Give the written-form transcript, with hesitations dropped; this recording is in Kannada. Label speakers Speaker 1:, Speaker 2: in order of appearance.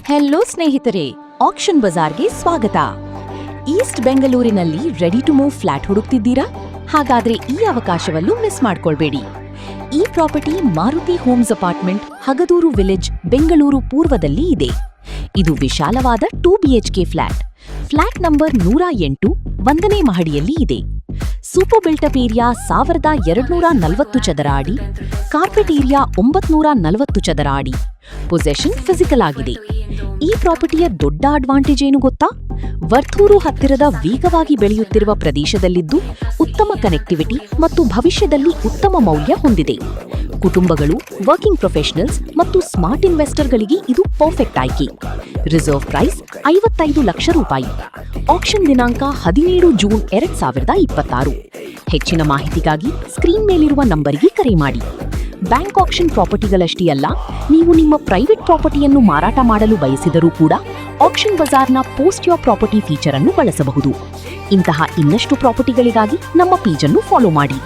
Speaker 1: ಹೆಲೋ ಸ್ನೇಹಿತರೆ, ಆಕ್ಷನ್ ಬಜಾರ್ಗೆ ಸ್ವಾಗತ. ಈಸ್ಟ್ ಬೆಂಗಳೂರಿನಲ್ಲಿ ರೆಡಿ ಟು ಮೂವ್ ಫ್ಲಾಟ್ ಹುಡುಕ್ತಿದ್ದೀರಾ? ಹಾಗಾದ್ರೆ ಈ ಅವಕಾಶವನ್ನು ಮಿಸ್ ಮಾಡ್ಕೊಳ್ಬೇಡಿ. ಈ property Maruti homes apartment, Hagadur village, Bengaluru ಪೂರ್ವದಲ್ಲಿ ಇದೆ. ಇದು ವಿಶಾಲವಾದ 2 BHK ಫ್ಲಾಟ್. ಫ್ಲಾಟ್ ನಂಬರ್ 108 1ನೇ ಮಹಡಿಯಲ್ಲಿ ಇದೆ. ಸೂಪರ್ ಬಿಲ್ಟಪ್ ಏರಿಯಾ 1240 ಚದರ ಅಡಿ, ಕಾರ್ಪೆಟ್ ಏರಿಯಾ 940 ಚದರ ಅಡಿ. ಪೊಸೆಷನ್ ಫಿಸಿಕಲ್ ಆಗಿದೆ. ಈ ಪ್ರಾಪರ್ಟಿಯ ದೊಡ್ಡ ಅಡ್ವಾಂಟೇಜ್ ಏನು ಗೊತ್ತಾ? ವರ್ತೂರು ಹತ್ತಿರದ ವೇಗವಾಗಿ ಬೆಳೆಯುತ್ತಿರುವ ಪ್ರದೇಶದಲ್ಲಿದ್ದು ಉತ್ತಮ ಕನೆಕ್ಟಿವಿಟಿ ಮತ್ತು ಭವಿಷ್ಯದಲ್ಲಿ ಉತ್ತಮ ಮೌಲ್ಯ ಹೊಂದಿದೆ. ಕುಟುಂಬಗಳು, ವರ್ಕಿಂಗ್ ಪ್ರೊಫೆಷನಲ್ಸ್ ಮತ್ತು ಸ್ಮಾರ್ಟ್ ಇನ್ವೆಸ್ಟರ್ಗಳಿಗೆ ಇದು ಪರ್ಫೆಕ್ಟ್ ಆಯ್ಕೆ. ರಿಸರ್ವ್ ಪ್ರೈಸ್ 55 ಲಕ್ಷ ರೂಪಾಯಿ. ಆಕ್ಷನ್ ದಿನಾಂಕ 17 ಜೂನ್ 2026. ಹೆಚ್ಚಿನ ಮಾಹಿತಿಗಾಗಿ ಸ್ಕ್ರೀನ್ ಮೇಲಿರುವ ನಂಬರಿಗೆ ಕರೆ ಮಾಡಿ. ಬ್ಯಾಂಕ್ ಆಕ್ಷನ್ ಪ್ರಾಪರ್ಟಿಗಳಷ್ಟೇ ಅಲ್ಲ, ನೀವು ನಿಮ್ಮ ಪ್ರೈವೇಟ್ ಪ್ರಾಪರ್ಟಿಯನ್ನು ಮಾರಾಟ ಮಾಡಲು ಬಯಸಿದರೂ ಕೂಡ ಆಕ್ಷನ್ ಬಜಾರ್ನ ಪೋಸ್ಟ್ ಯೋರ್ ಪ್ರಾಪರ್ಟಿ ಫೀಚರ್ ಅನ್ನು ಬಳಸಬಹುದು. ಇಂತಹ ಇನ್ನಷ್ಟು ಪ್ರಾಪರ್ಟಿಗಳಿಗಾಗಿ ನಮ್ಮ ಪೇಜ್ ಅನ್ನು ಫಾಲೋ ಮಾಡಿ.